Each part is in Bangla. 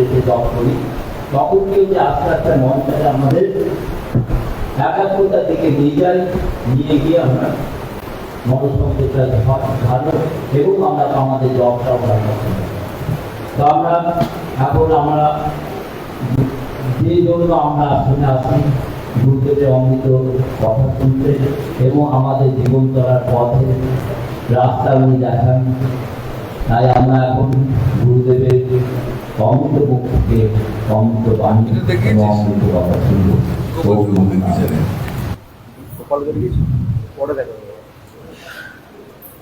এসে জব করি, তখন কিন্তু আস্তে আস্তে মনটাকে আমাদের একাত্মতার দিকে নিয়ে গিয়ে আমরা মনস্পন্দটা ভালো এবং আমরা আমাদের জবটাও ভালো। তো আমরা যে জন্য আমরা আসলে আসি গুরুদেবের অমৃত কথা শুনতে এবং আমাদের জীবন চলার পথে রাস্তা উনি দেখান। তাই আমরা এখন গুরুদেবের অমৃত মুখকে অমৃত বাণী এবং অমৃত কথা শুনব।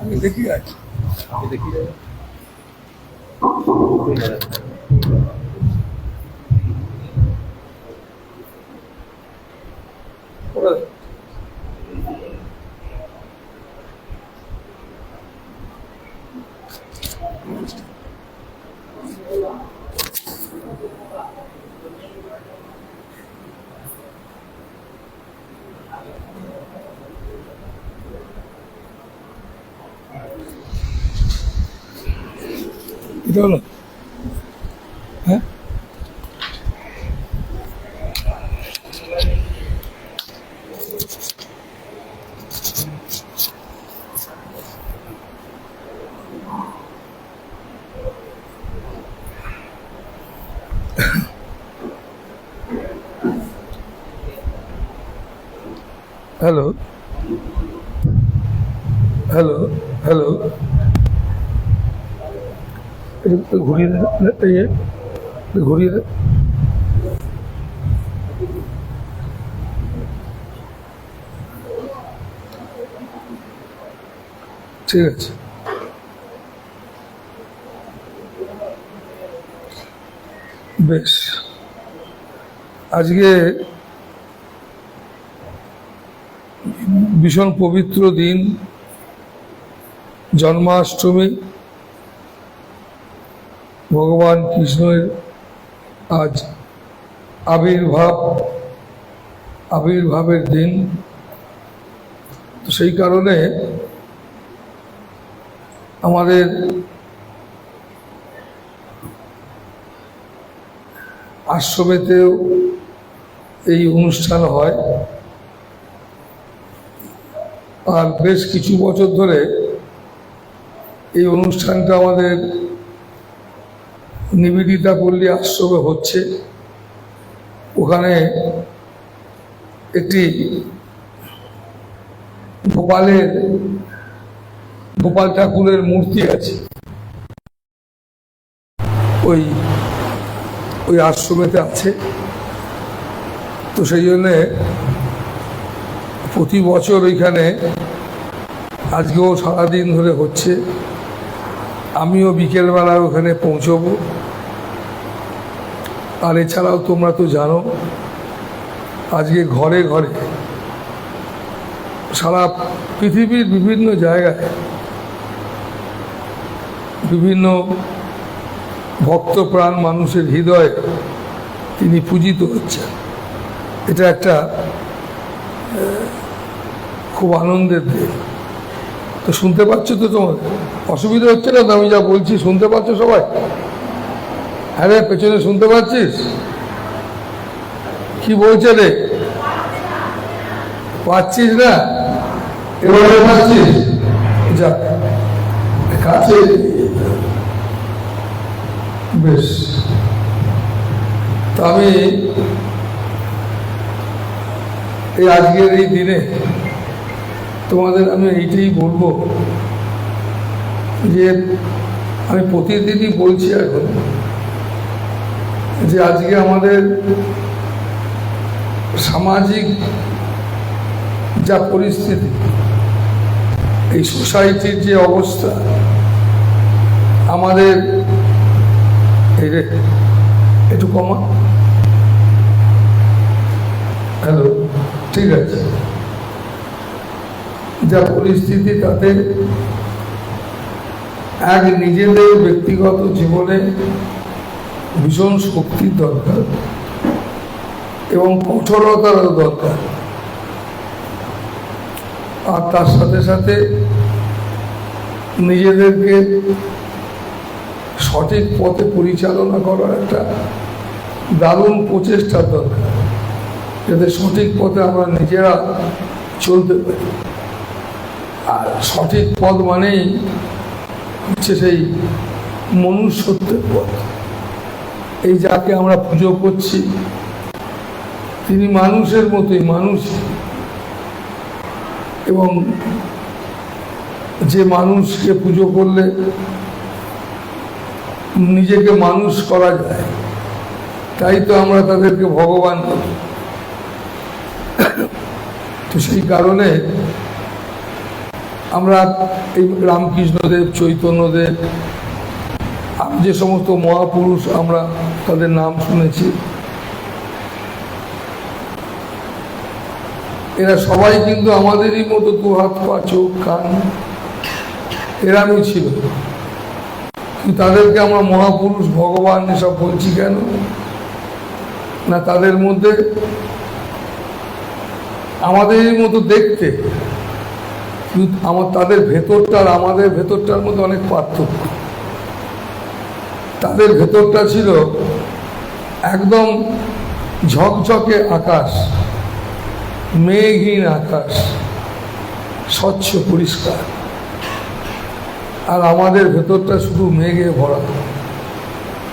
আমি দেখি আছি, আমি দেখি এটা হলো। হ্যাঁ, হ্যালো হ্যালো হ্যালো, ঘুরিয়ে ঘুরিয়ে ঠিক আছে। বেশ, আজকে ভীষণ পবিত্র দিন, জন্মাষ্টমী। ভগবান কৃষ্ণের আজ আবির্ভাবের দিন। তো সেই কারণে আমাদের আশ্রমেতেও এই অনুষ্ঠান হয়। আর বেশ কিছু বছর ধরে এই অনুষ্ঠানটা আমাদের নিবেদিতা পল্লী আশ্রমে হচ্ছে। ওখানে একটি গোপাল ঠাকুরের মূর্তি আছে, ওই আশ্রমেতে আছে। তো সেই জন্যে প্রতি বছর ওইখানে আজকেও সারাদিন ধরে হচ্ছে। আমিও বিকেলবেলা ওখানে পৌঁছবো। আর এছাড়াও তোমরা তো জানো, আজকে ঘরে ঘরে সারা পৃথিবীর বিভিন্ন জায়গায় বিভিন্ন ভক্তপ্রাণ মানুষের হৃদয়ে তিনি পূজিত হচ্ছেন। এটা একটা খুব আনন্দের দিন। তো শুনতে পাচ্ছ তো? তোমার অসুবিধা হচ্ছে না তো? আমি যা বলছি শুনতে পাচ্ছ সবাই? হ্যাঁ রে, পেছনে শুনতে পাচ্ছিস? কি বলছে রে? পাচ্ছিস না? এবারে পাচ্ছিস? যাক, কাছে বেশ। তা আমি এই আজকের এই দিনে তোমাদের আমি এইটাই বলবো যে আমি প্রতিদিনই বলছি এখন যে আজকে আমাদের সামাজিক যা পরিস্থিতি, এই সোসাইটির যে অবস্থা, আমাদের এই রে একটু কমা, হ্যালো, ঠিক আছে, যা পরিস্থিতি তাতে এক নিজেদের ব্যক্তিগত জীবনে ভীষণ শক্তির দরকার এবং কঠোরতারও দরকার। আর তার সাথে সাথে নিজেদেরকে সঠিক পথে পরিচালনা করার একটা দারুণ প্রচেষ্টার দরকার, যাতে সঠিক পথে আমরা নিজেরা চলতে পারি। আর সঠিক পথ মানেই হচ্ছে সেই মনুষ্যত্বের পথ। এই যাকে আমরা পুজো করছি তিনি মানুষের মতোই মানুষ, এবং যে মানুষকে পুজো করলে নিজেকে মানুষ করা যায়, তাই তো আমরা তাদেরকে ভগবান বলি। তো সেই কারণে আমরা এই রামকৃষ্ণদেব, চৈতন্যদেব, যে সমস্ত মহাপুরুষ আমরা তাদের নাম শুনেছি, এরা সবাই কিন্তু আমাদেরই মতো দু হাত পা চোখ কান এরামই ছিল। কিন্তু তাদেরকে আমরা মহাপুরুষ, ভগবান এসব বলছি কেন? না, তাদের মধ্যে আমাদেরই মতো দেখতে, কিন্তু তাদের ভেতরটার আমাদের ভেতরটার মধ্যে অনেক পার্থক্য। তাদের ভেতরটা ছিল একদম ঝকঝকে আকাশ, মেঘহীন আকাশ, স্বচ্ছ পরিষ্কার, আর আমাদের ভেতরটা শুধু মেঘে ভরা,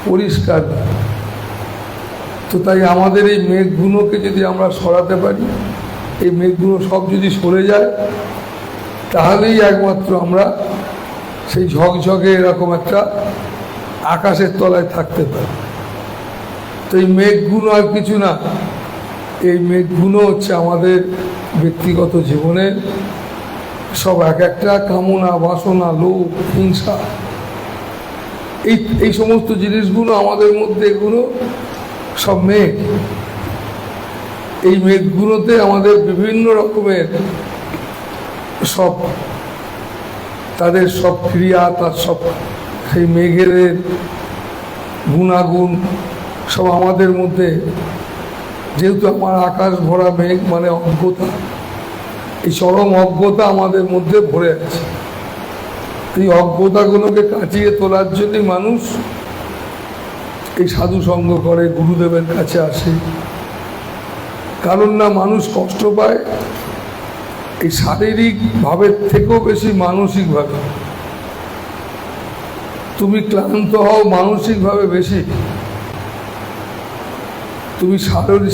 পরিষ্কার। তো তাই আমাদের এই মেঘগুলোকে যদি আমরা সরাতে পারি, এই মেঘগুলো সব যদি সরে যায়, তাহলেই একমাত্র আমরা সেই ঝকঝকে এরকম একটা আকাশের তলায় থাকতে পারি। তো এই মেঘগুলো আর কিছু না, এই মেঘগুলো হচ্ছে আমাদের ব্যক্তিগত জীবনের সব এক একটা কামনা, বাসনা, লোভ, হিংসা, এই সমস্ত জিনিসগুলো আমাদের মধ্যে, এগুলো সব মেঘ। এই মেঘগুলোতে আমাদের বিভিন্ন রকমের সব তাদের সব ক্রিয়া, তার সব সেই মেঘের গুণাগুণ সব আমাদের মধ্যে, যেহেতু আমার আকাশ ভরা মেঘ মানে অজ্ঞতা, এই চরম অজ্ঞতা আমাদের মধ্যে ভরে আছে। এই অজ্ঞতাগুলোকে কাটিয়ে তোলার জন্য মানুষ এই সাধু সঙ্গ করে, গুরুদেবের কাছে আসে। কারণ না মানুষ কষ্ট পায় এই শারীরিক ভাবের থেকেও বেশি মানসিকভাবে। তুমি ক্লান্ত হও মানসিকভাবে বেশি। তুমি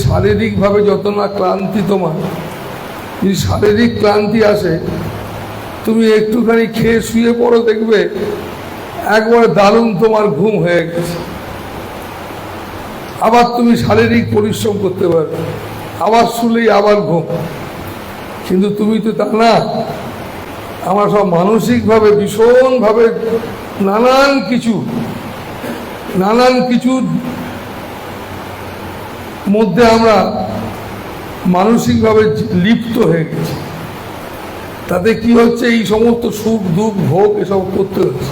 শারীরিকভাবে যত না ক্লান্তি, তোমার যদি শারীরিক ক্লান্তি আসে, তুমি একটুখানি খেয়ে শুয়ে পড়ো, দেখবে একবারে দারুণ তোমার ঘুম হয়ে গেছে। আবার তুমি শারীরিক পরিশ্রম করতে পারবে, আবার শুলেই আবার ঘুম। কিন্তু তুমি তো তা না, আমার সব মানসিকভাবে ভীষণভাবে নানান কিছুর মধ্যে আমরা মানসিকভাবে লিপ্ত হয়ে গেছি। তাতে কি হচ্ছে, এই সমস্ত সুখ দুঃখ ভোগ এসব করতে হচ্ছে,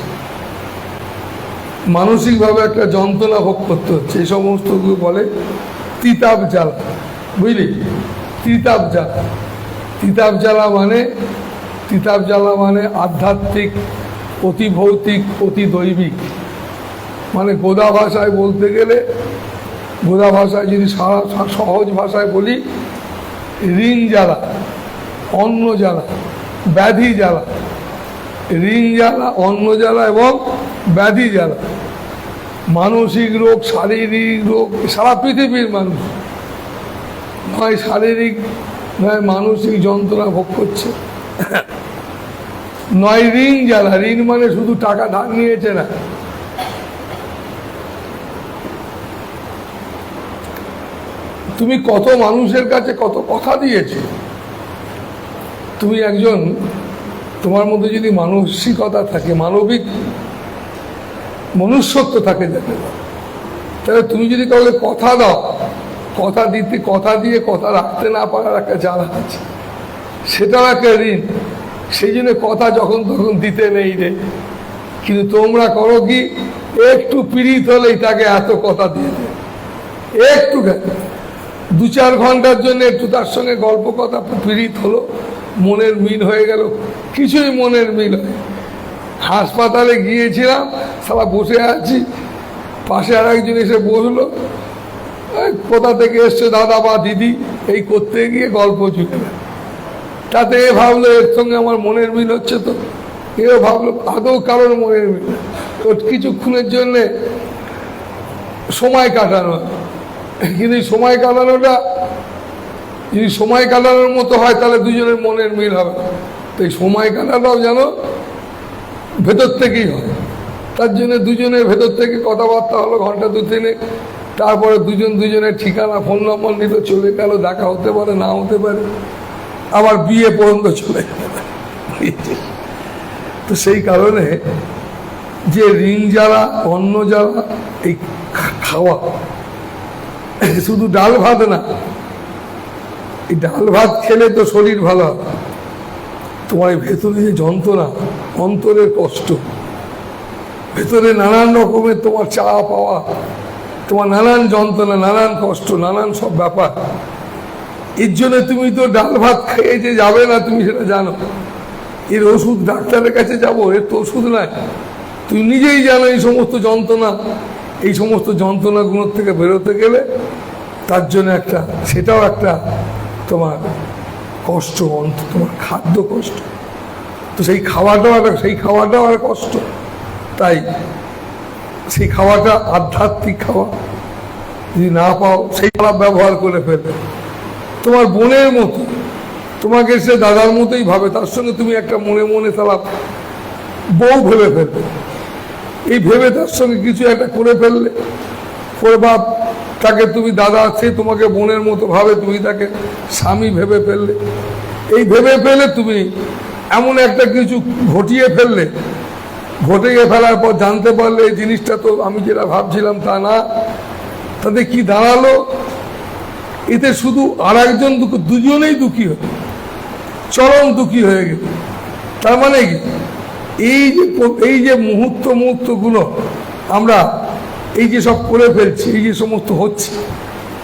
মানসিকভাবে একটা যন্ত্রণা ভোগ করতে হচ্ছে। এই সমস্তগুলো বলে তিতাব জ্বালা, বুঝলি? তিতাব জ্বালা, তিতাব জ্বালা মানে আধ্যাত্মিক, অতি ভৌতিক, অতি দৈবিক। মানে গোদা ভাষায় বলতে গেলে, গোদা ভাষায় যদি সহজ ভাষায় বলি, ঋণ জ্বালা, অন্ন জ্বালা, ব্যাধি জ্বালা। ঋণ জ্বালা, অন্ন জ্বালা এবং ব্যাধি জ্বালা। মানসিক রোগ, শারীরিক রোগ, সারা পৃথিবীর মানুষ নয় শারীরিক নয় মানসিক যন্ত্রণা ভোগ করছে। নয় ঋণ জ্বালা, ঋণ মানে শুধু টাকা ধার নিয়েছে না, তুমি কত মানুষের কাছে কত কথা দিয়েছো। তুমি একজন, তোমার মধ্যে যদি মানসিকতা থাকে, মানবিক মনুষ্যত্ব থাকে যাতে, তাহলে তুমি যদি কাউকে কথা দাও, কথা দিয়ে কথা রাখতে না পারার একটা জ্বালা আছে, সেটাও একটা ঋণ। সেই জন্য কথা যখন তখন দিতে নেই রে। কিন্তু তোমরা করো কি, একটু পীড়িত হলেই তাকে এত কথা দিয়ে দেয়। একটু 2-4 ঘন্টার জন্য একটু তার সঙ্গে গল্প কথা, পীড়িত হলো, মনের মিল হয়ে গেল, কিছুই মনের মিল হয়, হাসপাতালে গিয়েছিলাম, সারা বসে আছি, পাশে আর একজন এসে বসলো, কোথা থেকে এসছে দাদা বা দিদি, এই করতে গিয়ে গল্প জুড়ে তাতে এ ভাবলো এর সঙ্গে আমার মনের মিল হচ্ছে, তো এও ভাবলো আদৌ কারোর মনের মিল, তো কিছুক্ষণের জন্যে সময় কাটানো। কিন্তু সময় কাটানোটা যদি সময় কাটানোর মতো হয় তাহলে দুজনের মনের মিল হবে, তো এই সময় কাটাটাও যেন ভেতর থেকেই হয়। তার জন্য দুজনের ভেতর থেকে কথাবার্তা হলো ঘন্টা 2-3, তারপরে দুজনের ঠিকানা ফোন নম্বর নিত, চলে গেল, দেখা হতে পারে না হতে পারে, আবার বিয়ে পর্যন্ত চলে গেল। তো সেই কারণে যে ঋণ যারা, অন্য যারা, এই খাওয়া শুধু ডাল ভাত না, এই ডাল ভাত খেলে তো শরীর ভালো হবে, তোমার ভেতরে যে যন্ত্রণা, অন্তরের কষ্ট, ভেতরে নানান রকমের তোমার চাওয়া পাওয়া, তোমার নানান যন্ত্রণা, নানান কষ্ট, নানান সব ব্যাপার, এর জন্য তুমি তো ডাল ভাত খেয়ে যে যাবে না, তুমি সেটা জানো। এর ওষুধ ডাক্তারের কাছে যাবো, এর তো ওষুধ নাই, তুমি নিজেই জানো এই সমস্ত যন্ত্রণা, এই সমস্ত যন্ত্রণাগুলোর থেকে বেরোতে গেলে তার জন্য একটা, সেটাও একটা তোমার কষ্ট, তোমার খাদ্য কষ্ট, তো সেই খাওয়াটাও একটা কষ্ট। তাই সেই খাওয়াটা আধ্যাত্মিক খাওয়া যদি না পাও, সেই খারাপ ব্যবহার করে ফেলে, তোমার বোনের মতো, তোমাকে সে দাদার মতোই ভাবে, তার সঙ্গে তুমি একটা মনে মনে তারা বউ ভেবে ফেলবে, এই ভেবে তার সঙ্গে কিছু একটা করে ফেললে, করে বা তাকে তুমি দাদা, সে তোমাকে বোনের মতো ভাবে, তুমি তাকে স্বামী ভেবে ফেললে, এই ভেবে ফেলে তুমি এমন একটা কিছু ঘটিয়ে ফেললে, ঘটিয়ে ফেলার পর জানতে পারলে এই জিনিসটা তো আমি যেটা ভাবছিলাম তা না, তাতে কি দাঁড়ালো, এতে শুধু আর একজন দুজনেই দুঃখী হল, চরম দুঃখী হয়ে গেল। তার মানে কি, এই যে মুহূর্তগুলো আমরা এই যে সব করে ফেলছি, এই যে সমস্ত হচ্ছে,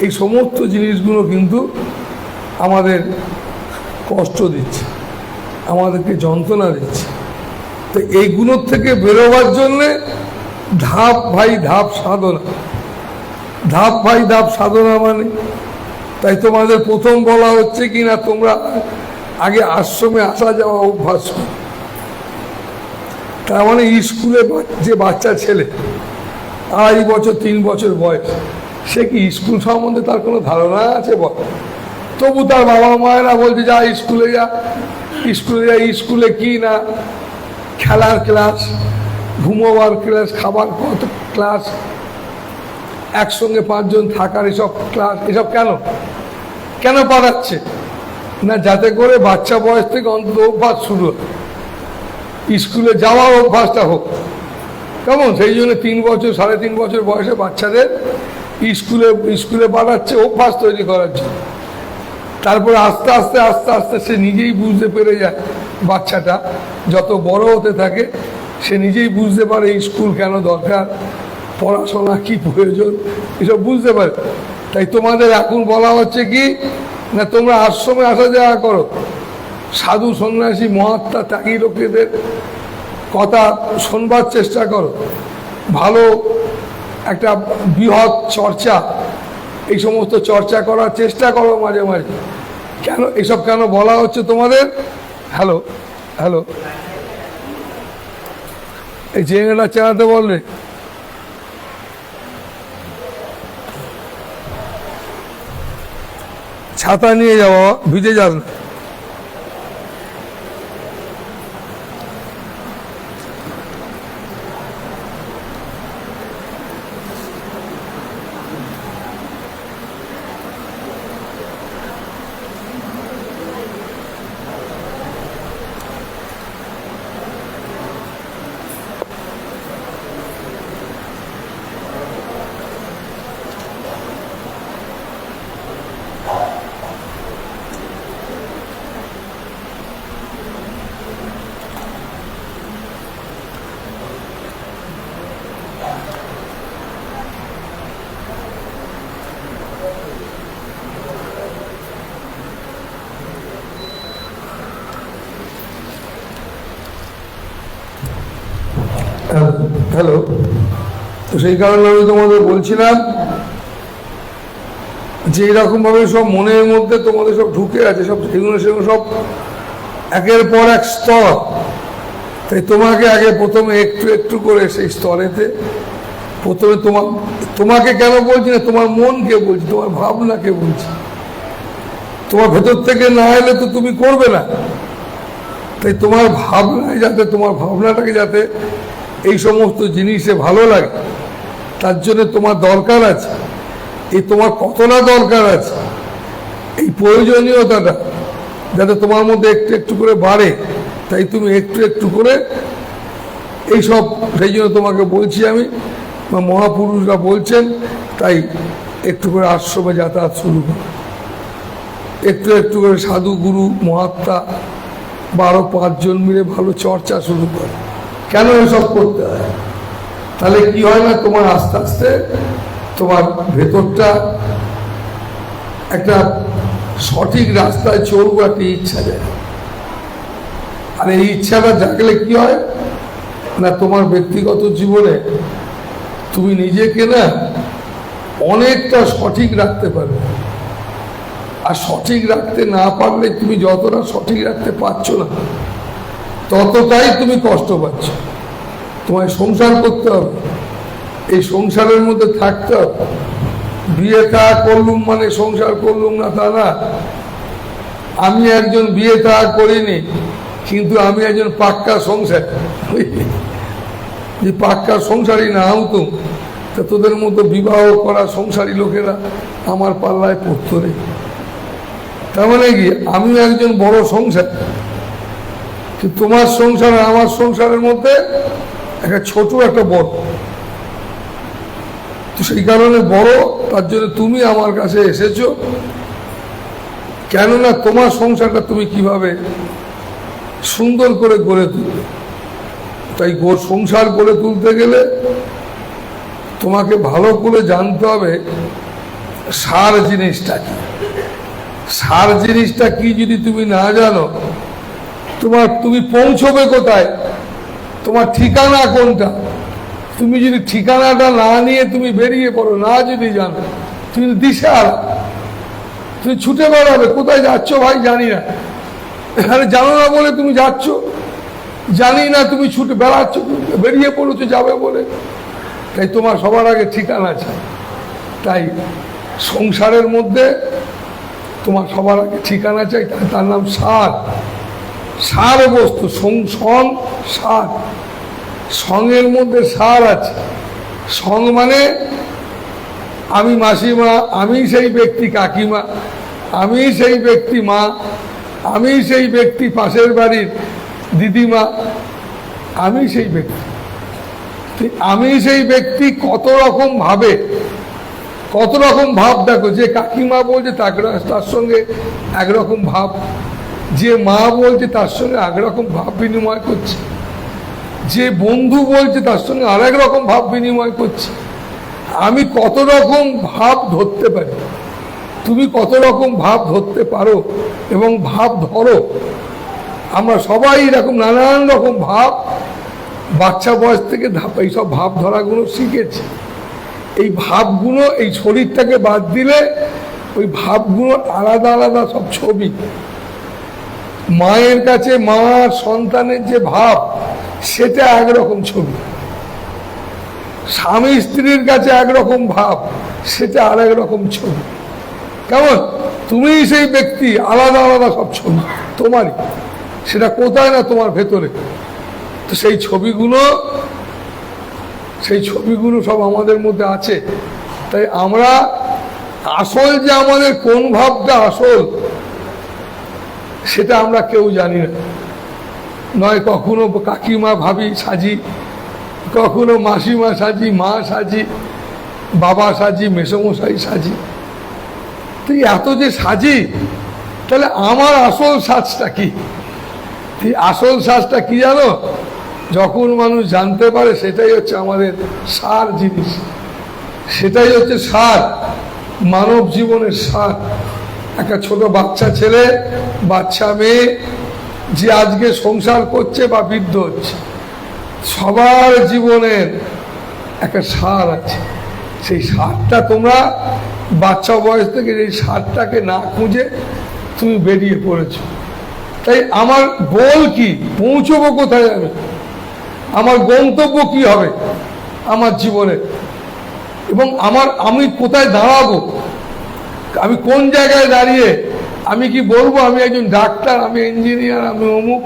এই সমস্ত জিনিসগুলো কিন্তু আমাদের কষ্ট দিচ্ছে, আমাদেরকে যন্ত্রণা দিচ্ছে। তো এইগুলোর থেকে বেরোবার জন্যে ধাপ ভাই ধাপ সাধনা, ধাপ ভাই ধাপ সাধনা মানে, তাই তোমাদের প্রথম বলা হচ্ছে কি না, তোমরা আগে আশ্রমে আসা যাওয়া অভ্যাস করো। তার মানে স্কুলে যে বাচ্চা ছেলে 2.5 বছর 3 বছর বয়স, সে কি স্কুল সম্বন্ধে তার কোনো ধারণা আছে বল? তবু তার বাবা মায়েরা বলছে যা স্কুলে যা, স্কুলে কি না, খেলার ক্লাস, ঘুমোবার ক্লাস, খাবার কত ক্লাস, একসঙ্গে 5 জন থাকার এসব ক্লাস, এসব কেন পাঠাচ্ছে না, যাতে করে বাচ্চা বয়স থেকে অন্তত অভ্যাস শুরু হয়, স্কুলে যাওয়ার অভ্যাসটা হোক। কেমন, সেই জন্য 3 বছর 3.5 বছর বয়সে বাচ্চাদের স্কুলে পাঠাচ্ছে অভ্যাস তৈরি করার জন্য। তারপরে আস্তে আস্তে সে নিজেই বুঝতে পেরে যায়, বাচ্চাটা যত বড় হতে থাকে সে নিজেই বুঝতে পারে স্কুল কেন দরকার, পড়াশোনা কি প্রয়োজন, এসব বুঝতে পারে। তাই তোমাদের এখন বলা হচ্ছে কি না, তোমরা আশ্রমে আসা যাওয়া করো, সাধু সন্ন্যাসী মহাত্মা ত্যাগী লোকেদের কথা শোনবার চেষ্টা করো, ভালো একটা বৃহৎ চর্চা, এই সমস্ত চর্চা করার চেষ্টা করো মাঝে মাঝে। কেন এসব কেন বলা হচ্ছে তোমাদের? হ্যালো, এই জেনারেলটা চালাতে বললে, ছাতা নিয়ে যাওয়া, ভিজে যাস না। তো সেই কারণে আমি তোমাদের বলছিলাম যে এরকমভাবে সব মনের মধ্যে তোমাদের সব ঢুকে আছে, সব সেগুলো সব একের পর এক স্তর। তাই তোমাকে আগে প্রথমে একটু একটু করে সেই স্তরেতে প্রথমে তোমাকে কেন বলছি না, তোমার মনকে বলছি, তোমার ভাবনাকে বলছি। তোমার ভেতর থেকে না এলে তো তুমি করবে না। তাই তোমার ভাবনায় যাতে, তোমার ভাবনাটাকে যাতে এই সমস্ত জিনিসে ভালো লাগে, তার জন্য তোমার দরকার আছে, এই তোমার কতটা দরকার আছে, এই প্রয়োজনীয়তাটা যাতে তোমার মধ্যে একটু একটু করে বাড়ে, তাই তুমি একটু একটু করে এইসব, সেই জন্য তোমাকে বলছি আমি, মহাপুরুষরা বলছেন, তাই একটু করে আশ্রমে যাতায়াত শুরু করো, একটু একটু করে সাধু গুরু মহাত্মা বা আরো 5 জন মিলে ভালো চর্চা শুরু করে। কেন এসব করতে হয়? তাহলে কি হয় না, তোমার আস্তে আস্তে তোমার ভেতরটা একটা সঠিক রাস্তায় চলবো একটা ইচ্ছা যায়। আর এই ইচ্ছাটা জাগলে কি হয় না, তোমার ব্যক্তিগত জীবনে তুমি নিজেকে না অনেকটা সঠিক রাখতে পারবে। আর সঠিক রাখতে না পারলে, তুমি যতটা সঠিক রাখতে পারছো না ততটাই তুমি কষ্ট পাচ্ছ। তোমায় সংসার করতে হবে, এই সংসারের মধ্যে থাকতে হবে। বিয়ে থা করলুম মানে সংসার করলুম না তা না। আমি একজন বিয়ে থা করিনি, কিন্তু আমি একজন পাক্কা সংসার। যে পাক্কা সংসারই না হতো তা তোদের মতো বিবাহ করা সংসারী লোকেরা আমার পাল্লায় পড়তো রে। তার মানে কি, আমিও একজন বড় সংসার, তোমার সংসার আর আমার সংসারের মধ্যে একটা ছোট একটা বড়। তো সেই কারণে বড়, তার জন্য তুমি আমার কাছে এসেছো। কেননা তোমার সংসারটা তুমি কিভাবে সুন্দর করে গড়ে তুলবে। তাই সংসার গড়ে তুলতে গেলে তোমাকে ভালো করে জানতে হবে সার জিনিসটা কি। সার জিনিসটা কি যদি তুমি না জানো, তুমি পৌঁছবে কোথায়, তোমার ঠিকানা কোনটা। তুমি যদি ঠিকানাটা না নিয়ে তুমি বেরিয়ে পড়ো, না যদি জানো, তুমি দিশাহারা, তুমি ছুটে বেড়াবে। কোথায় যাচ্ছ ভাই জানি না, এখানে জানো না বলে তুমি যাচ্ছ, জানি না তুমি ছুটে বেড়াচ্ছ, বেরিয়ে পড়েছো যাবে বলে। তাই তোমার সবার আগে ঠিকানা আছে। তাই সংসারের মধ্যে তোমার সবার আগে ঠিকানা চাই, তার নাম সার। সার বস্তু, সার, সঙ্গের মধ্যে সার আছে। সঙ্গ মানে আমি মাসিমা, আমি সেই ব্যক্তি কাকিমা, আমি সেই ব্যক্তি মা, আমি সেই ব্যক্তি পাশের বাড়ির দিদিমা, আমি সেই ব্যক্তি। আমি সেই ব্যক্তি কত রকম ভাবে, কত রকম ভাব দেখো। যে কাকিমা বলছে তার সঙ্গে একরকম ভাব, যে মা বলছে তার সঙ্গে একরকম ভাব বিনিময় করছে, যে বন্ধু বলছে তার সঙ্গে আরেক রকম ভাব বিনিময় করছে। আমি কত রকম ভাব ধরতে পারি, তুমি কত রকম ভাব ধরতে পারো এবং ভাব ধরো। আমরা সবাই এরকম নানান রকম ভাব বাচ্চা বয়স থেকে এইসব ভাব ধরাগুলো শিখেছি। এই ভাবগুলো, এই শরীরটাকে বাদ দিলে ওই ভাবগুলো আলাদা আলাদা সব ছবি। মায়ের কাছে মার সন্তানের যে ভাব, সেটা একরকম ছবি। স্বামী স্ত্রীর কাছে একরকম ভাব, সেটা আরেক রকম ছবি। কেমন, তুমি সেই ব্যক্তি, আলাদা আলাদা সব ছবি তোমারই। সেটা কোথায় না তোমার ভেতরে। তো সেই ছবিগুলো সব আমাদের মধ্যে আছে। তাই আমরা আসল যে আমাদের কোন ভাবটা আসল, সেটা আমরা কেউ জানি না। নয় কখনো কাকিমা ভাবি সাজি, কখনো মাসিমা সাজি, মা সাজি, বাবা সাজি, মেসোমশাই সাজি। তুই এত যে সাজি, তাহলে আমার আসল সাজটা কি? আসল সাজটা কি জানো? যখন মানুষ জানতে পারে, সেটাই হচ্ছে আমাদের সার জিনিস, সেটাই হচ্ছে সার, মানব জীবনের সার। একটা ছোট বাচ্চা ছেলে, বাচ্চা মেয়ে যে আজকে সংসার করছে বা বৃদ্ধ হচ্ছে, সবার জীবনের একটা সার আছে, সেই সারটা তোমরা বাচ্চা বয়স থেকে এই সারটাকে না খুঁজে তুমি বেরিয়ে পড়েছো। তাই আমার গোল কি, পৌঁছবো কোথায় আমি, আমার গন্তব্য কি হবে আমার জীবনে, এবং আমি কোথায় দাঁড়াবো, আমি কোন জায়গায় দাঁড়িয়ে আমি কি বলবো আমি একজন ডাক্তার, আমি ইঞ্জিনিয়ার, আমি অমুক।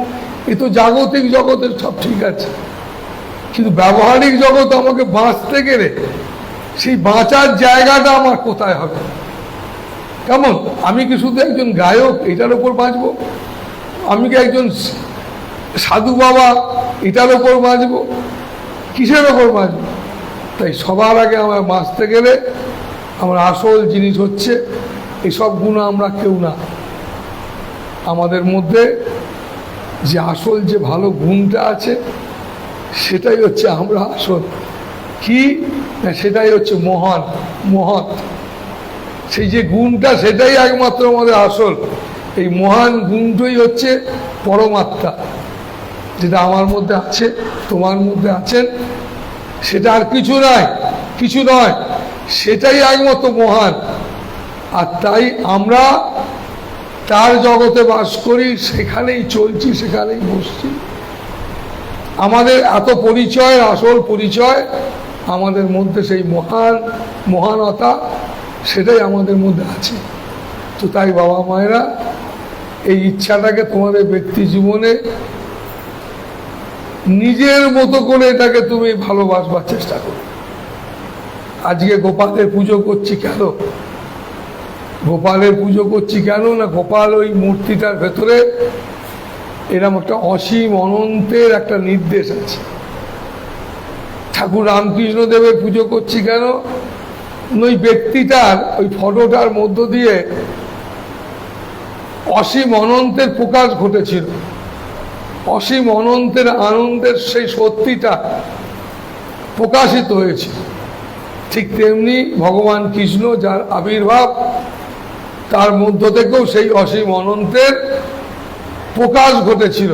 এ তো জাগতিক জগতের সব ঠিক আছে, কিন্তু ব্যবহারিক জগৎ আমাকে বাঁচতে গেলে সেই বাঁচার জায়গাটা আমার কোথায় হবে, কেমন? আমি কি শুধু একজন গায়ক এটার উপর বাঁচবো, আমি কি একজন সাধু বাবা এটার উপর বাঁচবো, কিসের ওপর বাঁচবো? তাই সবার আগে আমার বাঁচতে গেলে আমার আসল জিনিস হচ্ছে এসব গুণ আমরা কেউ না, আমাদের মধ্যে যে আসল যে ভালো গুণটা আছে সেটাই হচ্ছে আমরা আসল। কি না, সেটাই হচ্ছে মহৎ সেই যে গুণটা, সেটাই একমাত্র আমাদের আসল। এই মহান গুণটাই হচ্ছে পরমাত্মা, যেটা আমার মধ্যে আছে, তোমার মধ্যে আছেন, সেটা আর কিছু নয়, সেটাই একমাত্র মহান। আর তাই আমরা তার জগতে বাস করি, সেখানেই চলছি, সেখানেই বসছি। আমাদের এত পরিচয়, আসল পরিচয় আমাদের মধ্যে সেই মহানতা, সেটাই আমাদের মধ্যে আছে। তো তাই বাবা মায়েরা এই ইচ্ছাটাকে তোমাদের ব্যক্তি জীবনে নিজের মতো করে এটাকে তুমি ভালোবাসবার চেষ্টা করো। আজকে গোপালের পুজো করছি কেন? গোপালের পুজো করছি কেন না, গোপাল ওই মূর্তিটার ভেতরে এরকম একটা অসীম অনন্তের একটা নির্দেশ আছে। ঠাকুর রামকৃষ্ণ দেবের পুজো করছি কেন, ওই ব্যক্তিটার ওই ফটোটার মধ্য দিয়ে অসীম অনন্তের প্রকাশ ঘটেছিল, অসীম অনন্তের আনন্দের সেই সত্যিটা প্রকাশিত হয়েছে। ঠিক তেমনি ভগবান কৃষ্ণ যার আবির্ভাব, তার মধ্য থেকেও সেই অসীম অনন্তের প্রকাশ ঘটেছিল।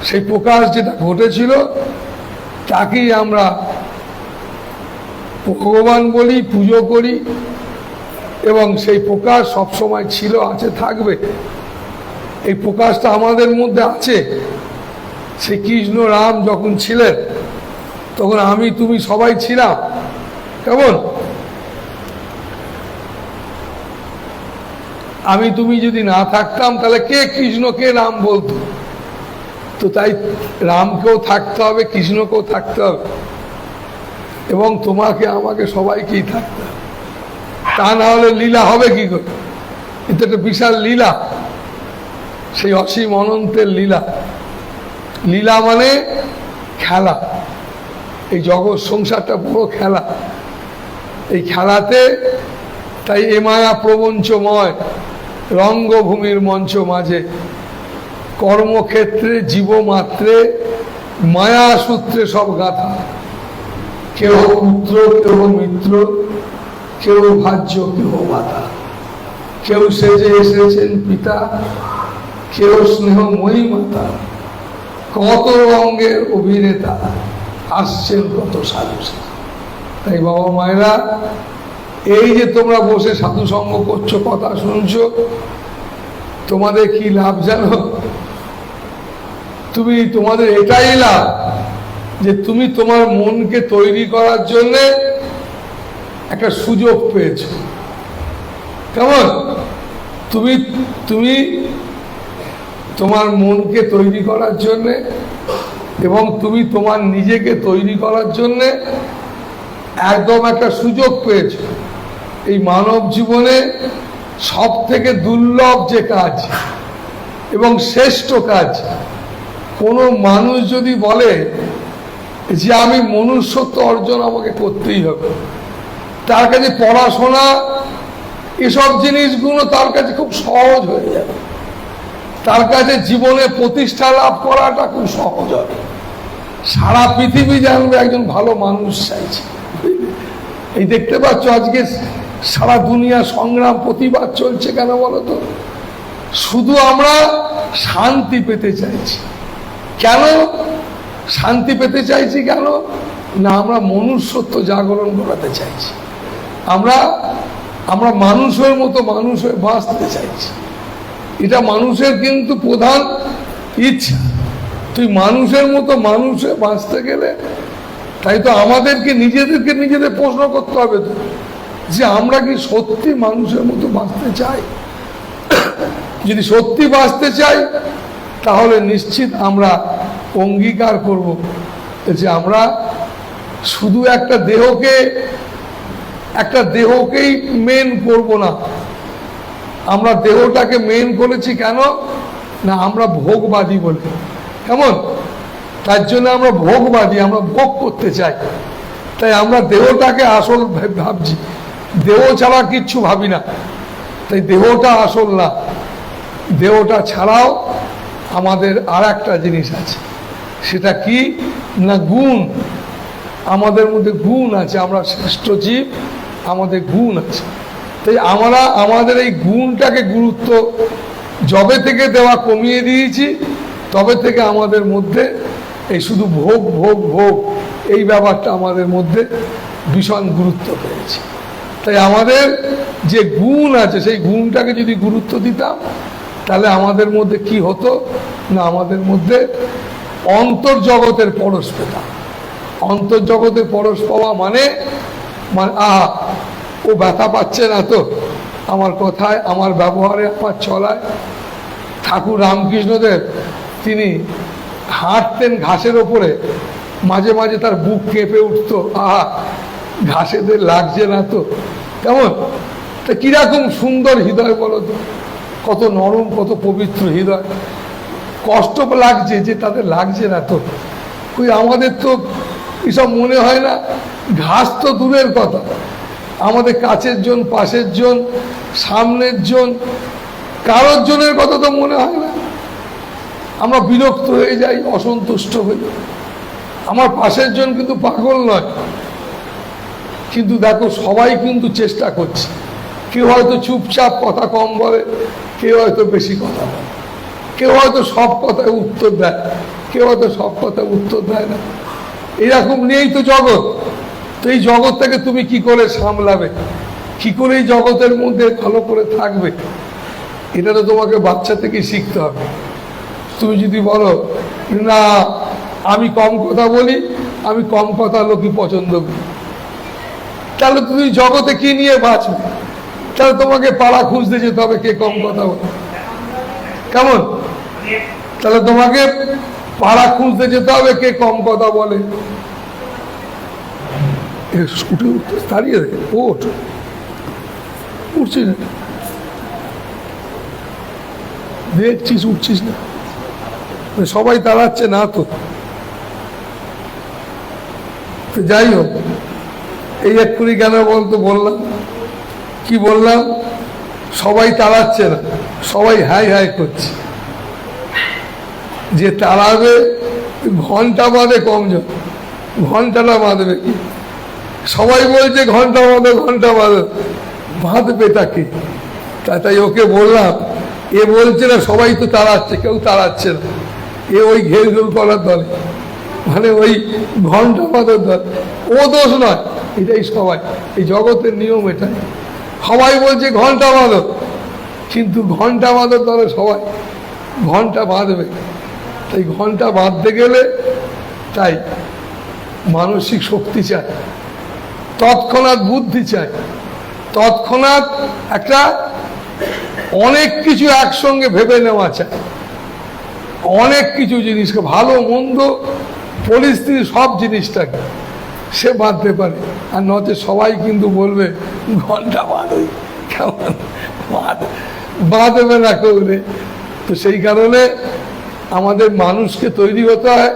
সেই প্রকাশ যেটা ঘটেছিল তাকেই আমরা ভগবান বলি, পুজো করি, এবং সেই প্রকাশ সবসময় ছিল, আছে, থাকবে। এই প্রকাশটা আমাদের মধ্যে আছে। সেই কৃষ্ণ রাম যখন ছিলেন তখন আমি তুমি সবাই ছিলাম, কেমন? আমি তুমি যদি না থাকতাম তাহলে কে কৃষ্ণ কে রাম বলতো? তো তাই রামকেও থাকতে হবে, কৃষ্ণকেও থাকতে হবে, এবং তোমাকে আমাকে সবাইকেই থাকতে হবে। তা না হলে লীলা হবে কি করে? এটা একটা বিশাল লীলা, সেই অসীম অনন্তের লীলা। লীলা মানে খেলা। এই জগৎ সংসারটা বড় খেলা। এই খেলাতে তাই এ মায়া প্রবঞ্চময় রঙ্গভূমির মঞ্চ মাঝে, কর্মক্ষেত্রে জীবমাত্রে মায়া সূত্রে সব গাথা। কেউ পুত্র, কেউ মিত্র, কেউ ভাজ্য, কেউ মাতা, কেউ সেজে এসেছেন পিতা, কেউ স্নেহময়ী মাতা, কত রঙের অভিনেতা আসছেন কত সাধু। তাই বাবা মায়েরা, এই যে তোমরা বসে সাধু সঙ্গ করছো, কথা শুনছো, তোমাদের কি লাভ জানো? তোমাদের এটাই লাভ যে তুমি তোমার মনকে তৈরি করার জন্য একটা সুযোগ পেয়েছো, কেমন? তুমি তোমার মনকে তৈরি করার জন্যে এবং তুমি তোমার নিজেকে তৈরি করার জন্যে একদম একটা সুযোগ পেয়েছো। এই মানব জীবনে সব থেকে দুর্লভ যে কাজ এবং শ্রেষ্ঠ কাজ, কোনো মানুষ যদি বলে যে আমি মনুষ্যত্ব অর্জন আমাকে করতেই হবে, তার কাছে পড়াশোনা এসব জিনিসগুলো তার কাছে খুব সহজ হয়ে যাবে, তার কাছে জীবনে প্রতিষ্ঠা লাভ করাটা খুব সহজ হবে। সারা পৃথিবী জানবে একজন ভালো মানুষ চাইছে। এই দেখতে পাচ্ছ আজকে সারা দুনিয়া সংগ্রাম, প্রতিবাদ চলছে কেন বলো তো? শুধু আমরা শান্তি পেতে চাইছি। কেন শান্তি পেতে চাইছি? কেন না আমরা মনুষ্যত্ব জাগরণ করাতে চাইছি, আমরা আমরা মানুষের মতো মানুষ হয়ে বাঁচতে চাইছি। এটা মানুষের কিন্তু প্রধান ইচ্ছা। তুই মানুষের মতো মানুষ হয়ে বাঁচতে গেলে তাই তো আমাদেরকে নিজেদের প্রশ্ন করতে হবে তো, যে আমরা কি সত্যি মানুষের মতো বাঁচতে চাই? যদি সত্যি বাঁচতে চাই তাহলে নিশ্চিত আমরা অঙ্গীকার করব যে আমরা শুধু একটা দেহকেই মেন করব না। আমরা দেহটাকে মেন করেছি কেন না, আমরা ভোগবাদী বলে। কেমন? তার জন্য আমরা ভোগবাদী, আমরা ভোগ করতে চাই, তাই আমরা দেহটাকে আসল ভাবছি, দেহ ছাড়া কিচ্ছু ভাবি না। তাই দেহটা আসল না, দেহটা ছাড়াও আমাদের আর একটা জিনিস আছে, সেটা কি না গুণ। আমাদের মধ্যে গুণ আছে, আমরা শ্রেষ্ঠ জীব, আমাদের গুণ আছে। তাই আমরা আমাদের এই গুণটাকে গুরুত্ব যবে থেকে দেওয়া কমিয়ে দিয়েছি, তবে থেকে আমাদের মধ্যে এই শুধু ভোগ ভোগ ভোগ এই ব্যাপারটা আমাদের মধ্যে ভীষণ গুরুত্ব পেয়েছে। তাই আমাদের যে গুণ আছে সেই গুণটাকে যদি গুরুত্ব দিতাম তাহলে আমাদের মধ্যে কি হতো না, আমাদের মধ্যে অন্তর্জগতের পরশ পেতাম। অন্তর্জগতের পরশ পাওয়া মানে আহা, ও ব্যথা পাচ্ছে না তো আমার কথায়, আমার ব্যবহারে, আমার চলায়। ঠাকুর রামকৃষ্ণদেব তিনি হাঁটতেন ঘাসের ওপরে, মাঝে মাঝে তার বুক কেঁপে উঠতো, আহা ঘাসেদের লাগছে না তো। কেমন? তা কিরকম সুন্দর হৃদয় বলো তো, কত নরম, কত পবিত্র হৃদয়। কষ্ট লাগছে যে তাদের লাগছে না তো। ওই আমাদের তো এসব মনে হয় না। ঘাস তো দূরের কথা, আমাদের কাছের জন, পাশের জন, সামনের জন, কারোর জনের কথা তো মনে হয় না। আমরা বিরক্ত হয়ে যাই, অসন্তুষ্ট হই। আমার পাশের জন কিন্তু পাগল নয়, কিন্তু দেখো সবাই কিন্তু চেষ্টা করছে। কেউ হয়তো চুপচাপ কথা কম বলে, কেউ হয়তো বেশি কথা বলে, কেউ হয়তো সব কথায় উত্তর দেয়, কেউ হয়তো সব কথায় উত্তর দেয় না। এরকম নিয়েই তো জগৎ। তো এই জগৎটাকে তুমি কি করে সামলাবে, কি করে এই জগতের মধ্যে ভালো করে থাকবে, এটা তো তোমাকে বাচ্চা থেকেই শিখতে হবে। তুমি যদি বলো না আমি কম কথা বলি, আমি কম কথা লোকই পছন্দ করি, তাহলে তুমি জগতে কি নিয়ে বাঁচবে? তাহলে তোমাকে পাড়া খুঁজতে যেতে হবে কে কম কথা বলে। কেমন? তাহলে তোমাকে পাড়া খুঁজতে যেতে হবে কে কম কথা বলে। উঠে উঠতে দাঁড়িয়ে রে, ওঠ, উঠছিস না, দেখছিস উঠছিস না, সবাই তাড়াচ্ছে না তো। যাই হোক, এই এক্ষুনি কেন বলতো বললাম, কি বললাম, সবাই তাড়াচ্ছে না, সবাই হাই হাই করছে। যে তাড়াবে ঘন্টা বাঁধে কমজন, ঘন্টাটা বাঁধবে কি? সবাই বলছে ঘন্টা বাঁধে, ঘন্টা বাঁধে, বাঁধবে তাকে। তাই ওকে বললাম, এ বলছে না সবাই তো তাড়াচ্ছে, কেউ তাড়াচ্ছে না, এ ওই ঘের ঘের করার দলে, মানে ওই ঘন্টা বাঁধার দল। ও দোষ নয়, এটাই সবাই, এই জগতের নিয়ম এটাই। সবাই বলছে ঘন্টা বাঁধো, কিন্তু ঘন্টা বাঁধার দলে সবাই ঘন্টা বাঁধবে। তাই ঘন্টা বাঁধতে গেলে তাই মানসিক শক্তি চাই, তৎক্ষণাৎ বুদ্ধি চাই, তৎক্ষণাৎ একটা অনেক কিছু একসঙ্গে ভেবে নেওয়া চাই। অনেক কিছু জিনিসকে, ভালো মন্দ পরিস্থিতি সব জিনিসটাকে সে বাঁধতে পারে। আর নচে সবাই কিন্তু বলবে ঘন্টা বাঁধই, কেমন বাঁধবে না করলে। তো সেই কারণে আমাদের মানুষকে তৈরি হতে হয়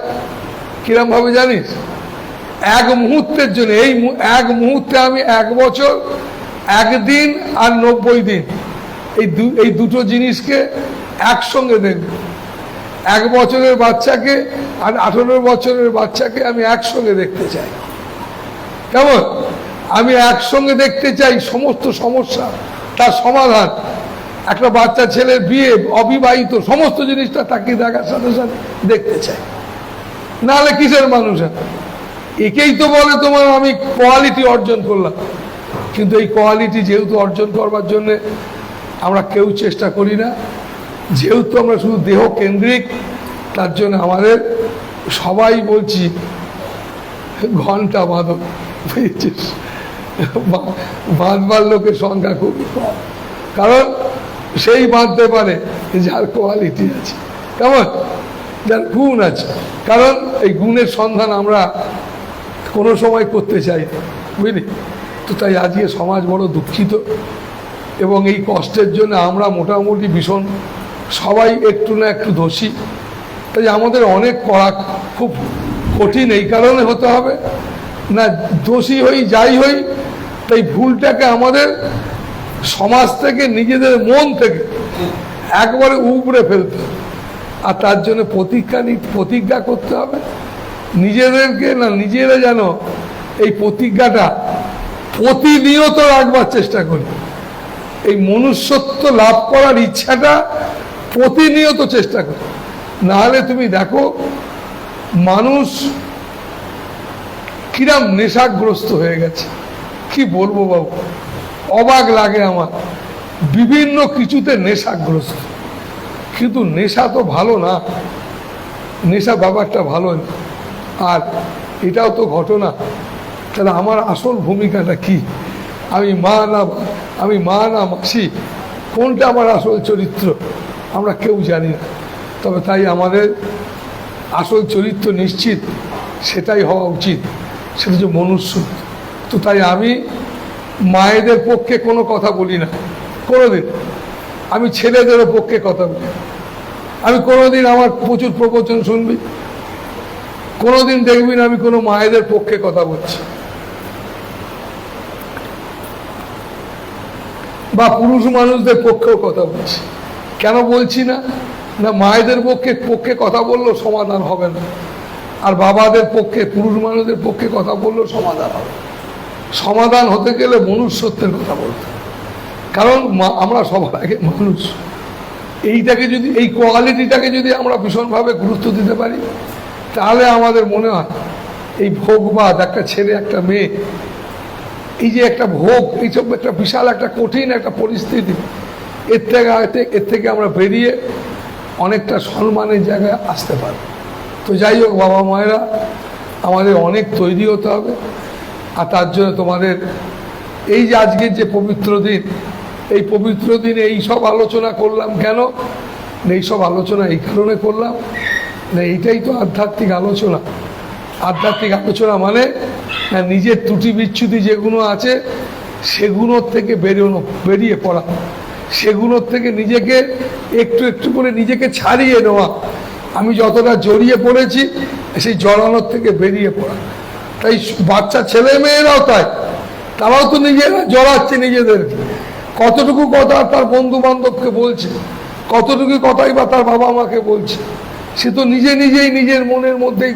কিরম ভাবে জানিস? এক মুহূর্তের জন্য, এক মুহূর্তে আমি 1 বছর, 1 দিন আর 90 দিন, এই দুটো জিনিসকে একসঙ্গে দেখব। 1 বছরের বাচ্চাকে আর 18 বছরের বাচ্চাকে আমি একসঙ্গে দেখতে চাই। কেমন? আমি একসঙ্গে দেখতে চাই সমস্ত সমস্যা, তার সমাধান। একটা বাচ্চা ছেলের বিয়ে, অবিবাহিত, সমস্ত জিনিসটা তাকে দেখার সাথে সাথে দেখতে চাই। নাহলে কিসের মানুষ? একেই তো বলে তোমার আমি কোয়ালিটি অর্জন করলাম। কিন্তু এই কোয়ালিটি যেহেতু অর্জন করবার জন্য আমরা কেউ চেষ্টা করি না, যেহেতু আমরা শুধু দেহ কেন্দ্রিক, তার জন্য আমাদের সবাই বলছি ঘন্টা বাঁধো, বুঝেছিস, বাঁধবার লোকের সংখ্যা খুবই কম, কারণ সেই বাঁধতে পারে যার কোয়ালিটি আছে, কেমন, যার গুণ আছে। কারণ এই গুণের সন্ধান আমরা কোনো সময় করতে চাই না, বুঝলি তো। তাই আজকে সমাজ বড় দুঃখিত, এবং এই কষ্টের জন্য আমরা মোটামুটি ভীষণ সবাই একটু না একটু দোষী। তাই আমাদের অনেক করা খুব কঠিন এই কারণে হতে হবে না, দোষী হই যাই হই, তাই ভুলটাকে আমাদের সমাজ থেকে, নিজেদের মন থেকে একবারে উপড়ে ফেলতে হবে। আর তার জন্য প্রতিজ্ঞা করতে হবে নিজেদেরকে, না নিজেরা যেন এই প্রতিজ্ঞাটা প্রতিনিয়ত রাখবার চেষ্টা করি। এই মনুষ্যত্ব লাভ করার ইচ্ছাটা প্রতিনিয়ত চেষ্টা করি। নাহলে তুমি দেখো মানুষ কিরম নেশাগ্রস্ত হয়ে গেছে, কি বলবো বাবু, অবাক লাগে আমার। বিভিন্ন কিছুতে নেশাগ্রস্ত, কিন্তু নেশা তো ভালো না, নেশা ব্যাপারটা ভালো না। আর এটাও তো ঘটনা, তাহলে আমার আসল ভূমিকাটা কি? আমি মা না মাসি, কোনটা আমার আসল চরিত্র আমরা কেউ জানি না। তবে তাই আমাদের আসল চরিত্র নিশ্চিত সেটাই হওয়া উচিত, সেটা হচ্ছে মনুষ্য। তো তাই আমি মায়েদের পক্ষে কোনো কথা বলি না কোনোদিন, আমি ছেলেদেরও পক্ষে কথা বলি। আমি কোনোদিন, আমার প্রচুর প্রবচন শুনবি, কোনোদিন দেখবি না আমি কোনো মায়েদের পক্ষে কথা বলছি, বা পুরুষ মানুষদের পক্ষেও কথা বলছি। কেন বলছি না? না, মায়েদের পক্ষে কথা বললেও সমাধান হবে না, আর বাবাদের পক্ষে, পুরুষ মানুষদের পক্ষে কথা বললেও সমাধান হবে। সমাধান হতে গেলে মনুষ্যত্বের কথা বলতে, কারণ আমরা সবার আগে মানুষ। এইটাকে যদি, এই কোয়ালিটিটাকে যদি আমরা ভীষণভাবে গুরুত্ব দিতে পারি, তাহলে আমাদের মনে হয় এই ভোগবাদ, একটা ছেলে একটা মেয়ে, এই যে একটা ভোগ, এইসব একটা বিশাল একটা কঠিন একটা পরিস্থিতি, এর থেকে আমরা বেরিয়ে অনেকটা সম্মানের জায়গায় আসতে পারি। তো যাই হোক বাবা মায়েরা, আমাদের অনেক তৈরি হতে হবে। আর তার জন্য তোমাদের এই যে আজকের যে পবিত্র দিন, এই পবিত্র দিনে এই সব আলোচনা করলাম কেন? এই সব আলোচনা এই কারণে করলাম না, এইটাই তো আধ্যাত্মিক আলোচনা। আধ্যাত্মিক আলোচনা মানে নিজের ত্রুটি বিচ্যুতি যেগুলো আছে সেগুলোর থেকে বেরিয়ে পড়া, সেগুলোর থেকে নিজেকে একটু একটু করে নিজেকে ছাড়িয়ে নেওয়া। আমি যতটা জড়িয়ে পড়েছি সেই জড়ানোর থেকে বেরিয়ে পড়া। তাই বাচ্চা ছেলে মেয়েরাও তাই, তারাও তো নিজেরা জড়াচ্ছে নিজেদেরকে। কতটুকু কথা তার বন্ধু বান্ধবকে বলছে, কতটুকু কথাই বা তার বাবা মাকে বলছে, সে তো নিজেই নিজের মনের মধ্যেই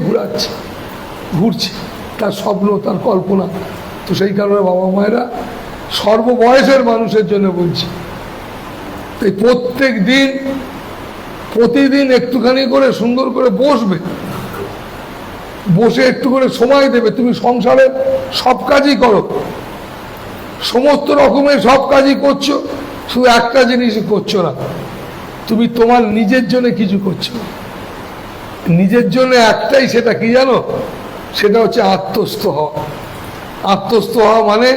ঘুরছে তার স্বপ্ন, তার কল্পনা। তো সেই কারণে বাবা মায়েরা, সর্ববয়সের মানুষের জন্য বলছি, তাই প্রতিদিন একটুখানি করে সুন্দর করে বসে একটু করে সময় দেবে। তুমি সংসারের সব কাজই করো, সমস্ত রকমের সব কাজই করছো, শুধু একটা জিনিসই করছো না, তুমি তোমার নিজের জন্য কিছু করছো। নিজের জন্য একটাই, সেটা কি জানো? সেটা হচ্ছে আত্মস্থ হওয়া। আত্মস্থ হওয়া মানে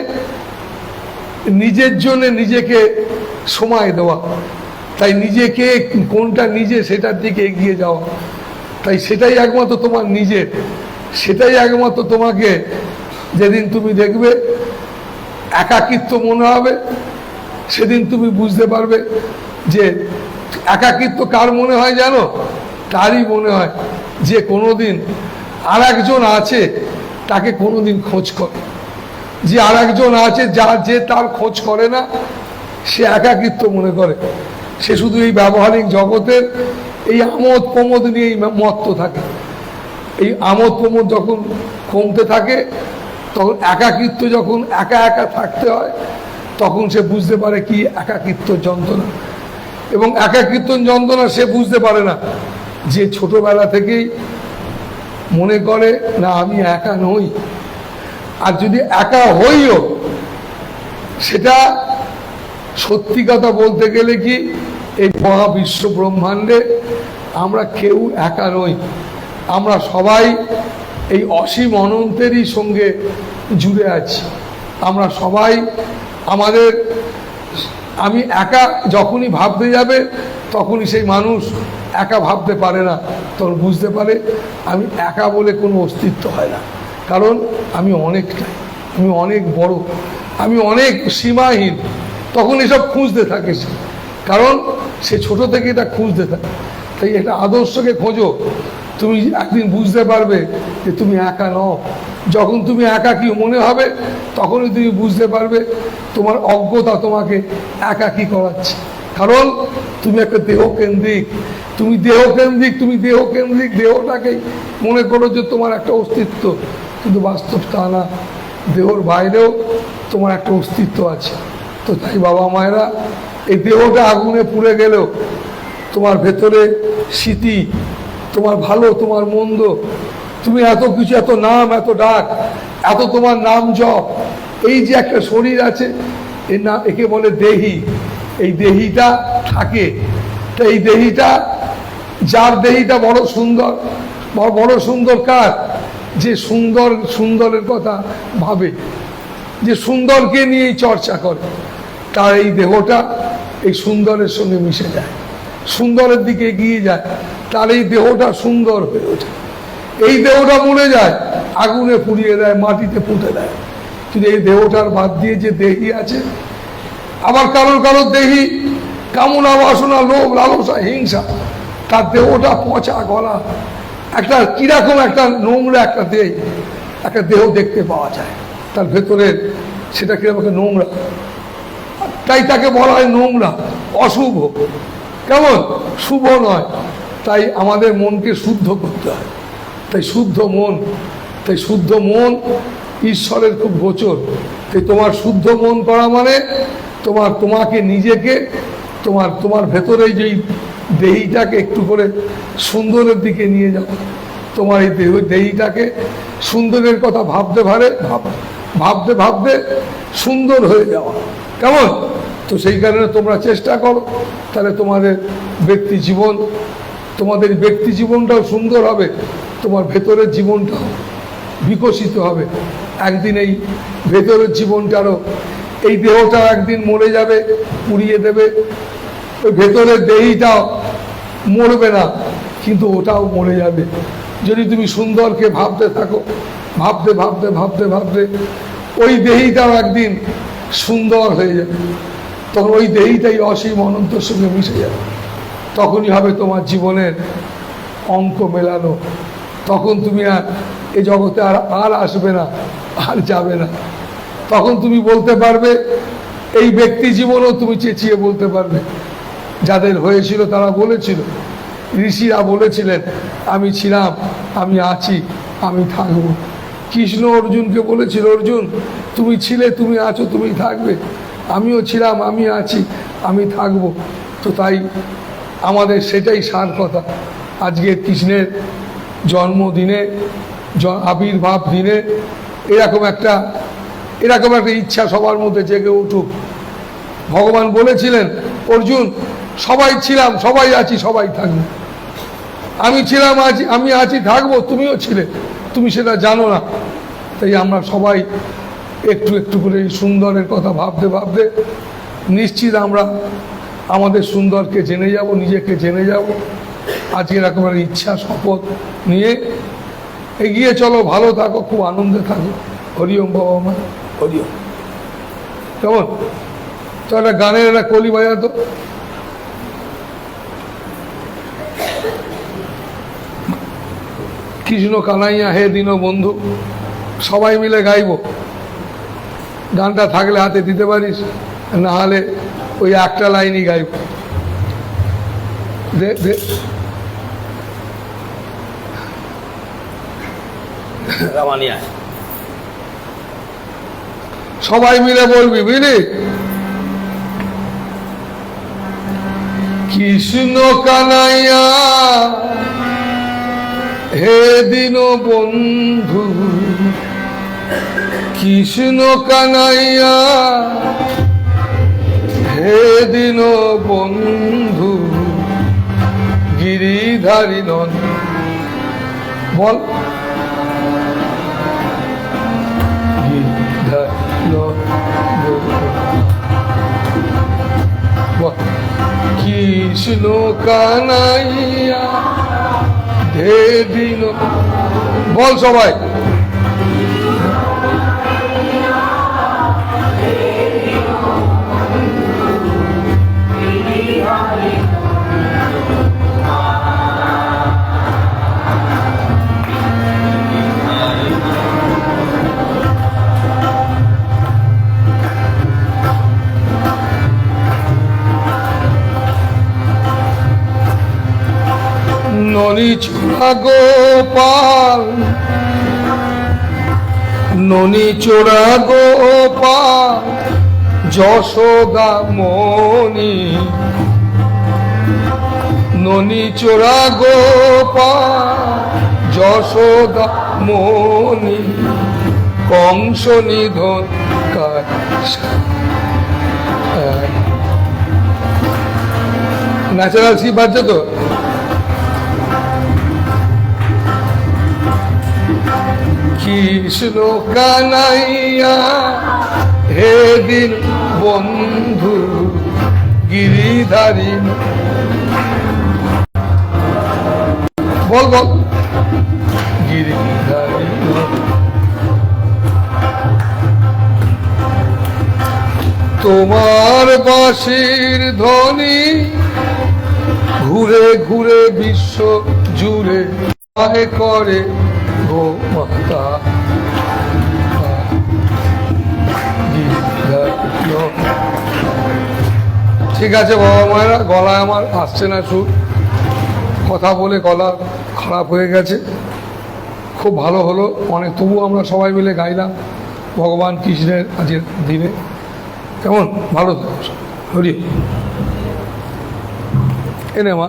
নিজের জন্য নিজেকে সময় দেওয়া। তাই নিজেকে, কোনটা নিজে, সেটার দিকে এগিয়ে যাওয়া। তাই সেটাই একমাত্র তোমার নিজের, সেটাই একমাত্র তোমাকে, যেদিন তুমি দেখবে একাকিত্ব মনে হবে, সেদিন তুমি বুঝতে পারবে যে একাকিত্ব কার মনে হয় জানো? তারই মনে হয় যে কোনোদিন আর একজন আছে তাকে কোনোদিন খোঁজ করে, যে আর একজন আছে যে তার খোঁজ করে না, সে একাকিত্ব মনে করে। সে শুধু এই ব্যবহারিক জগতের এই আমোদ প্রমোদ নিয়েই মত্ত থাকে। এই আমোদ প্রমোদ যখন কমতে থাকে, তখন একাকিত্ব, যখন একা থাকতে হয়, তখন সে বুঝতে পারে কি একাকিত্ব যন্ত্রণা। এবং একাকিত্ব যন্ত্রণা সে বুঝতে পারে না যে ছোটবেলা থেকেই মনে করে না আমি একা নই। আর যদি একা হইও, সেটা সত্যি কথা বলতে গেলে কি এই মহাবিশ্ব ব্রহ্মাণ্ডে আমরা কেউ একা নই। আমরা সবাই এই অসীম অনন্তেরই সঙ্গে জুড়ে আছি। আমরা সবাই আমাদের, আমি একা যখনই ভাবতে যাবে তখনই সেই মানুষ একা ভাবতে পারে না, তখন বুঝতে পারে আমি একা বলে কোনো অস্তিত্ব হয় না। কারণ আমি অনেকটাই, আমি অনেক বড়, আমি অনেক সীমাহীন। তখন এসব খুঁজতে থাকে সে, কারণ সে ছোট থেকে এটা খুঁজতে থাকে। তাই একটা আদর্শকে খোঁজো, তুমি একদিন বুঝতে পারবে যে তুমি একা নও। যখন তুমি একা কি মনে হবে তখনই তুমি বুঝতে পারবে তোমার অজ্ঞতা তোমাকে একাকী করাচ্ছে। কারণ তুমি একটা দেহকেন্দ্রিক, তুমি দেহকেন্দ্রিক, তুমি দেহকেন্দ্রিক, দেহটাকেই মনে করো যে তোমার একটা অস্তিত্ব, কিন্তু বাস্তব তা না। দেহর বাইরেও তোমার একটা অস্তিত্ব আছে। তো তাই বাবা মায়েরা, এই দেহটা আগুনে পুড়ে গেলেও তোমার ভেতরে স্মৃতি, তোমার ভালো তোমার মন্দ, তুমি এত কিছু, এত নাম, এত ডাক, এত তোমার নাম জপ, এই যে একটা শরীর আছে, এর নাম, একে বলে দেহি। এই দেহিটা থাকে, তো এই দেহিটা, যার দেহিটা বড় সুন্দর, বড় সুন্দর কার? যে সুন্দর, সুন্দরের কথা ভাবে, যে সুন্দরকে নিয়েই চর্চা করে, তার এই দেহটা এই সুন্দরের সঙ্গে মিশে যায়, সুন্দরের দিকে এগিয়ে যায়, তার এই দেহটা সুন্দর হয়ে ওঠে। এই দেহটা মরে যায়, আগুনে পুড়িয়ে দেয়, মাটিতে পুঁতে দেয়। কিন্তু এই দেহটার বাদ দিয়ে যে দেহি আছে, আবার কারোর কারোর দেহি কামনা, বাসনা, লোভ, লালসা, হিংসা, তার দেহটা পচা গলা, একটা কিরকম একটা নোংরা একটা দেহ দেখতে পাওয়া যায়। তার ভেতরের সেটা কিরকম নোংরা, তাই তাকে বলা হয় নোংরা, অশুভ। কেমন? শুভ নয়। তাই আমাদের মনকে শুদ্ধ করতে হয়। তাই শুদ্ধ মন, তাই শুদ্ধ মন ঈশ্বরের খুব গোচর। তাই তোমার শুদ্ধ মন করা মানে তোমাকে নিজেকে, তোমার ভেতরে যেই দেহিটাকে একটু করে সুন্দরের দিকে নিয়ে যাও। তোমার এই দেহিটাকে সুন্দরের কথা ভাবতে ভাবতে ভাবতে সুন্দর হয়ে যাওয়া। কেমন? তো সেই কারণে তোমরা চেষ্টা করো, তাহলে তোমাদের ব্যক্তি জীবনটাও সুন্দর হবে, তোমার ভেতরের জীবনটাও বিকশিত হবে। একদিন এই ভেতরের জীবনটারও, এই দেহটা একদিন মরে যাবে, পুড়িয়ে দেবে, ওই ভেতরের দেহিটাও মরবে না, কিন্তু ওটাও মরে যাবে। যদি তুমি সুন্দরকে ভাবতে থাকো, ভাবতে ভাবতে ভাবতে ভাবতে ওই দেহিটাও একদিন সুন্দর হয়ে যাবে। তখন ওই দেহিটাই অসীম অনন্তর সঙ্গে মিশে যাবে। তখনই হবে তোমার জীবনের অঙ্ক মেলানো। তখন তুমি আর এই জগতে আর আসবে না, আর যাবে না। তখন তুমি বলতে পারবে, এই ব্যক্তি জীবনও তুমি চেঁচিয়ে বলতে পারবে। যাদের হয়েছিল তারা বলেছিল, ঋষিরা বলেছিলেন, আমি ছিলাম, আমি আছি, আমি থাকব। কৃষ্ণ অর্জুনকে বলেছিল, অর্জুন তুমি ছিলে, তুমি আছো, তুমি থাকবে। আমিও ছিলাম, আমি আছি, আমি থাকব। তো তাই আমাদের সেটাই সার কথা। আজকে কৃষ্ণের জন্মদিনে, আবির্ভাব দিনে এরকম একটা ইচ্ছা সবার মধ্যে জেগে উঠুক। ভগবান বলেছিলেন, অর্জুন সবাই ছিলাম, সবাই আছি, সবাই থাকবে। আমি ছিলাম, আছি, আমি আছি, থাকবো, তুমিও ছিলে, তুমি সেটা জানো না। তাই আমরা সবাই একটু একটু করে এই সুন্দরের কথা ভাবতে ভাবতে নিশ্চিত আমরা আমাদের সুন্দরকে জেনে যাব, নিজেকে জেনে যাব। আজকে এরকম একটা ইচ্ছা, শপথ নিয়ে এগিয়ে চলো। ভালো থাকো, খুব আনন্দে থাকো। হরিওম বাবা মা, হরিওম। কেমন? তো একটা গানের একটা কলি বাজাতো। কৃষ্ণ কানাইয়া হে দীন বন্ধু, সবাই মিলে গাইব। গানটা থাকলে হাতে দিতে পারিস, না হলে ওই একটা লাইনই গাইব। সবাই মিলে বলবি, বুঝলি? কৃষ্ণ কানাইয়া হে দীন বন্ধু কৃষ্ণ কানাইয়া, হে দীন বন্ধু গিরিধারী নন। বল কৃষ্ণ কানাইয়া হে দীন, বল সবাই ননি চোরা গোপাল, ননি চোরা গোপাল যশোদা মণি, ননি চোরা গোপাল যশোদা মণি কংস নিধন ন্যাচারাল সি বাজছে তো। কৃষ্ণ কানাইয়া হে দীন বন্ধু গিরিধারী, বল বল গিরিধারী। তোমার বাঁশির ধ্বনি ঘুরে ঘুরে বিশ্ব জুড়ে করে গো মাতা। ঠিক আছে বাবা মায়েরা, গলায় আমার আসছে না সুর, কথা বলে গলা খারাপ হয়ে গেছে। খুব ভালো হলো অনেক, তবু আমরা সবাই মিলে গাইলাম ভগবান কৃষ্ণের আজকের দিনে। কেমন ভালো হরি এনে মা।